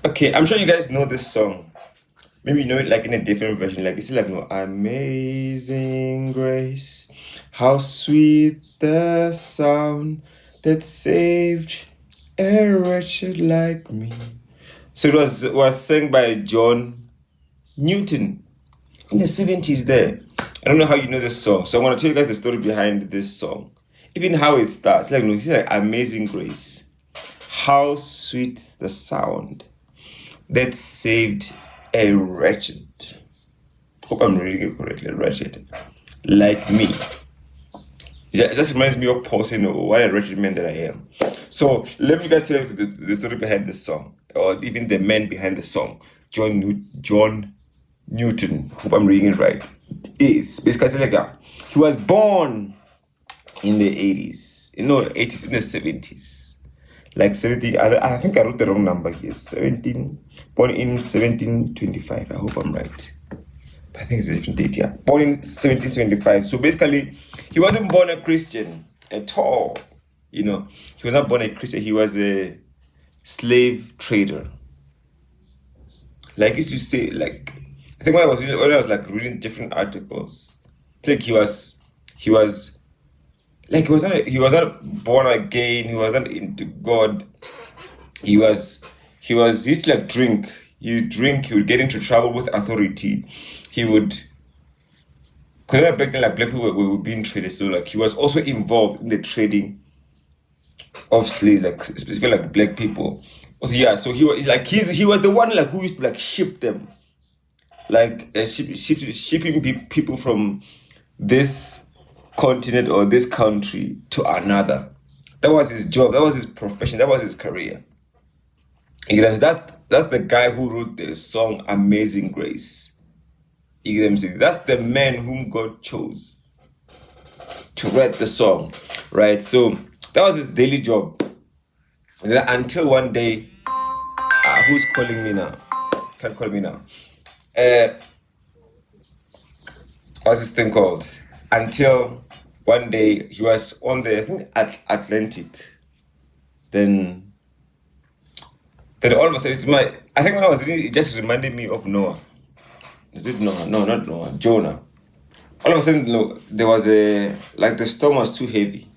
Okay, I'm sure you guys know this song. Maybe you know it like in a different version. Like it's like no Amazing Grace. How sweet the sound that saved a wretched like me. So it was sung by John Newton in the 70s there. I don't know how you know this song. So I want to tell you guys the story behind this song. Even how it starts. Like no, it's like Amazing Grace. How sweet the sound that saved a wretched. Hope I'm reading it correctly. Wretched, like me. It just reminds me of Paul saying, "Oh, what a wretched man that I am." So let me guys tell you the story behind this song, or even the man behind the song. John Newton. Hope I'm reading it right. Is basically like he was born in the 80s. No, 80s, in the 70s. Like 70, I think I wrote the wrong number here. 17, born in 1725. I hope I'm right. I think it's a different date, yeah. Born in 1775. So basically, he wasn't born a Christian at all. You know, he was not born a Christian. He was a slave trader. Like I used to say, like I think when I was like reading different articles, I think he was like he was not born again. He wasn't into God. He was he used to like drink. He would drink. He would get into trouble with authority. He would. Because back then, like black people were being traded, so like he was also involved in the trading of slaves, like specifically like black people. Also, yeah. So he was the one like who used to like ship them, like shipping people from this continent or this country to another. That was his job. That was his profession. That was his career. You know, that's the guy who wrote the song "Amazing Grace." You get what I'm saying? That's the man whom God chose to write the song, right? So that was his daily job. And then until one day, who's calling me now? Can't call me now. What's this thing called? Until one day he was on the I think Atlantic. Then all of a sudden I think when I was reading it just reminded me of Noah. Is it Noah? No, not Noah. Jonah. All of a sudden, look, there was like the storm was too heavy,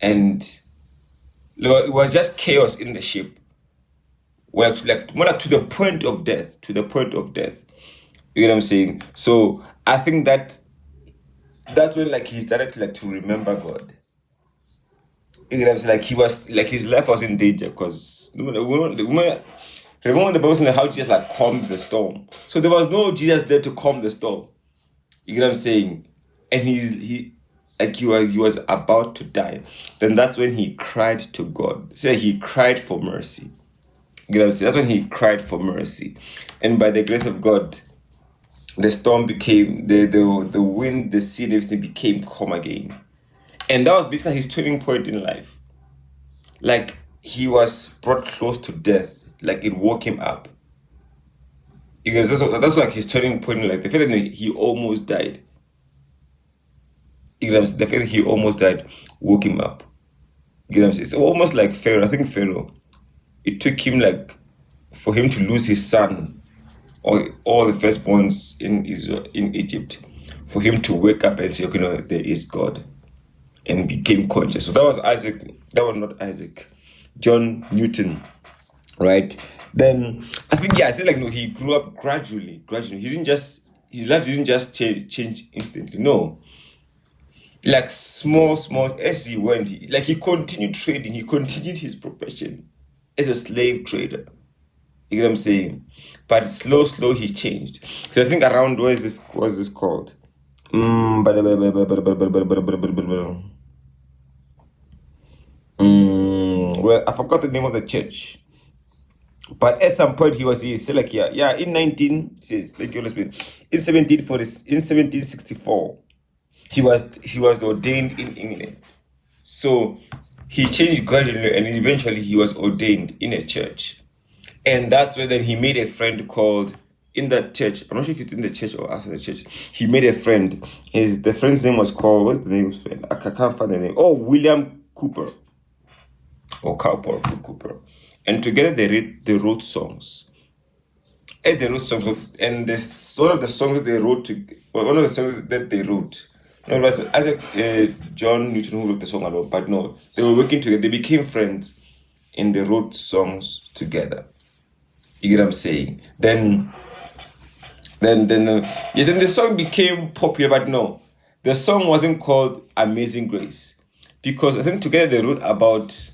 and it was just chaos in the ship. Well, like more like to the point of death. To the point of death. You get what I'm saying? So I think that's when like he started to remember God. You get what I'm saying? Like he was like his life was in danger because remember when the Bible said how Jesus like calmed the storm. So there was no Jesus there to calm the storm. You get what I'm saying? And he was about to die. Then that's when he cried to God. Say he cried for mercy. You get what I'm saying? That's when he cried for mercy. And by the grace of God, the storm became the wind, the sea, and everything became calm again. And that was basically his turning point in life. Like he was brought close to death. Like it woke him up. Because that's like his turning point in life. The fact that he almost died. You know what I'm saying? The fact that he almost died woke him up. You know what I'm saying? It's almost like Pharaoh. I think Pharaoh. It took him like for him to lose his son or all the firstborns in Israel in Egypt, for him to wake up and say, okay, no, there is God, and became conscious. So that was Isaac. That was not Isaac. John Newton, right? Then I think I said like no, he grew up gradually. He didn't just his life didn't just change instantly. No, like small as he went, like he continued trading. He continued his profession as a slave trader. You get what I'm saying? But slow he changed. So I think around what's this called? Well, I forgot the name of the church. But at some point he was still like in 1764 he was ordained in England. So he changed gradually and eventually he was ordained in a church. And that's where then he made a friend called in that church. I'm not sure if it's in the church or outside the church. He made a friend. The friend's name was called, what's the name of his friend? I can't find the name. Oh, William Cooper. Or Cowper Cooper. and together they wrote songs. As they wrote songs, and this one of the songs they wrote one of the songs that they wrote. No, it was Isaac John Newton who wrote the song alone, but no, they were working together. They became friends, and they wrote songs together. You get what I'm saying? Then the song became popular, but no, the song wasn't called Amazing Grace, because I think together they wrote about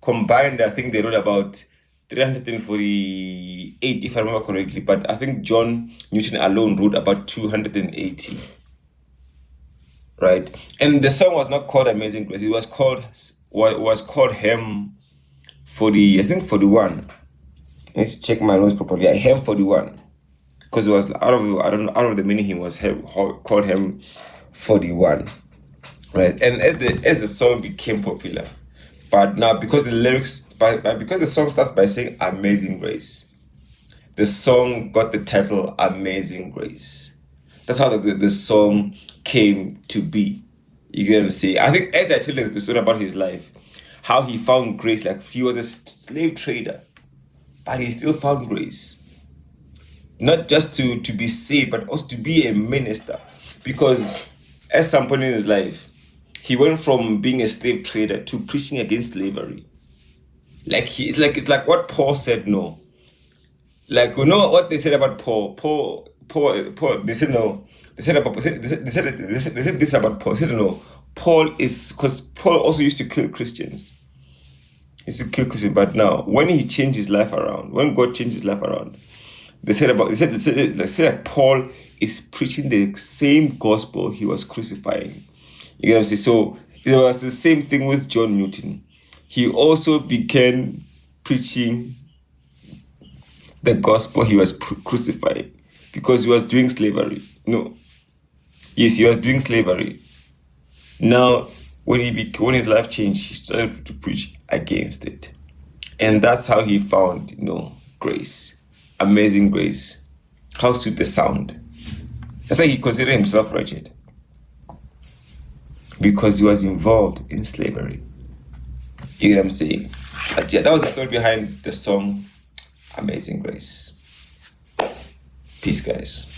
combined. I think they wrote about 348, if I remember correctly. But I think John Newton alone wrote about 280. Right, and the song was not called Amazing Grace. It was called Hymn 41. I need to check my notes properly. Yeah, Hymn 41, because it was out of the meaning, he was called Hymn 41. Right, and as the song became popular, but now because because the song starts by saying Amazing Grace, the song got the title Amazing Grace. That's how the song came to be. You get what I'm saying? I think as I tell you the story about his life, how he found grace, like he was a slave trader, but he still found grace. Not just to be saved, but also to be a minister. Because at some point in his life, he went from being a slave trader to preaching against slavery. It's like what Paul said, no. Like, you know what they said about Paul? Paul, they said no. They said this about Paul. They said no. Paul is, because Paul also used to kill Christians. He used to kill Christians, but now when he changed his life around, when God changed his life around, they said that Paul is preaching the same gospel he was crucifying. You get what I'm saying? So it was the same thing with John Newton. He also began preaching the gospel he was crucifying, because he was doing slavery. No. Yes, he was doing slavery. Now, when his life changed, he started to preach against it. And that's how he found, grace. Amazing grace. How sweet the sound. That's why he considered himself wretched, because he was involved in slavery. You know what I'm saying? But yeah, that was the story behind the song Amazing Grace. Peace, guys.